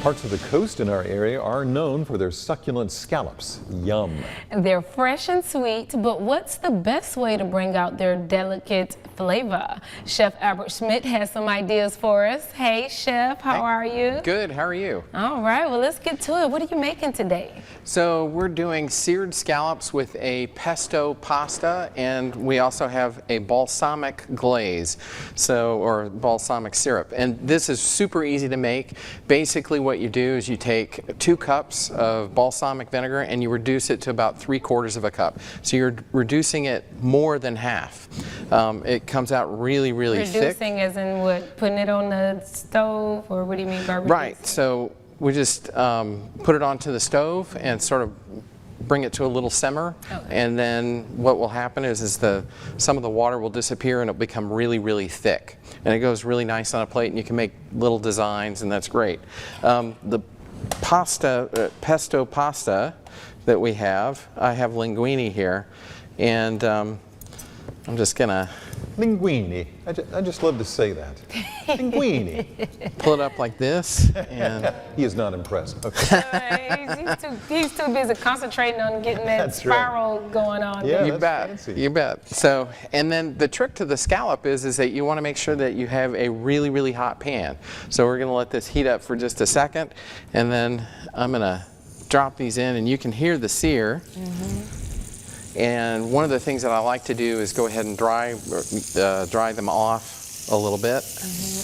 Parts of the coast in our area are known for their succulent scallops. Yum. They're fresh and sweet, but what's the best way to bring out their delicate flavor? Chef Albert Schmidt has some ideas for us. Hey, Chef, how are you? Good, how are you? All right, well, let's get to it. What are you making today? So we're doing seared scallops with a pesto pasta, and we also have a balsamic glaze, or balsamic syrup. And this is super easy to make. Basically what you do is you take 2 cups of balsamic vinegar and you reduce it to about 3/4 of a cup. So you're reducing it more than half. It comes out really, really thick. Reducing as in what? Putting it on the stove, or what do you mean by reducing? Right, so we just put it onto the stove and sort of bring it to a little simmer, and then what will happen is some of the water will disappear and it'll become really, really thick. And it goes really nice on a plate, and you can make little designs, and that's great. The pesto pasta that we have, I have linguine here, and I'm just gonna Linguine. I just love to say that. Linguine. pull it up like this, and He is not impressed. Okay. He's too busy concentrating on getting that That's right. spiral going on. Yeah, you bet. fancy. You bet. So, and then the trick to the scallop is that you want to make sure that you have a really, really hot pan. So we're going to let this heat up for just a second, and then I'm going to drop these in, and you can hear the sear. And one of the things that I like to do is go ahead and dry them off a little bit.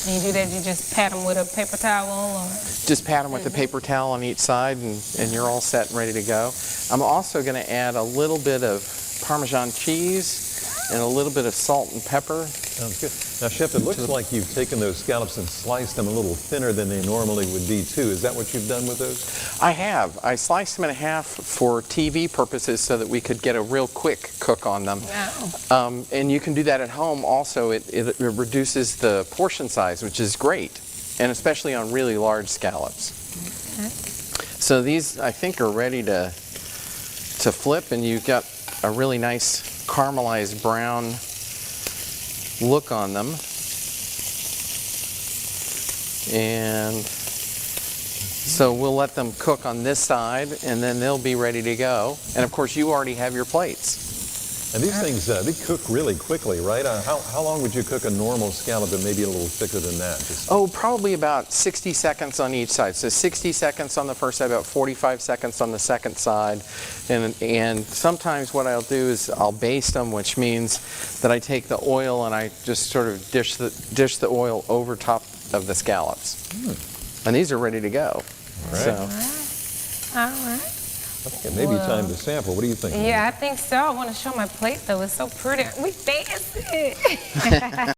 And you do that, you just pat them with a paper towel? Or? Just pat them with a paper towel on each side, and you're all set and ready to go. I'm also going to add a little bit of Parmesan cheese and a little bit of salt and pepper. Sounds good. Now, Chef, it looks like you've taken those scallops and sliced them a little thinner than they normally would be, too. Is that what you've done with those? I have. I sliced them in half for TV purposes so that we could get a real quick cook on them. Wow. And you can do that at home also. It reduces the portion size, which is great, and especially on really large scallops. Okay. So these, I think, are ready to flip, and you've got a really nice caramelized brown look on them. And so we'll let them cook on this side, and then they'll be ready to go. And of course, you already have your plates. And these things, they cook really quickly, right? How long would you cook a normal scallop, and maybe a little thicker than that? Oh, probably about 60 seconds on each side. So 60 seconds on the first side, about 45 seconds on the second side. And sometimes what I'll do is I'll baste them, which means that I take the oil and I just sort of dish the oil over top of the scallops. And these are ready to go. All right. So. All right. Okay, maybe time to sample. What do you think? Yeah, I think so. I want to show my plate, though. It's so pretty. We fancy.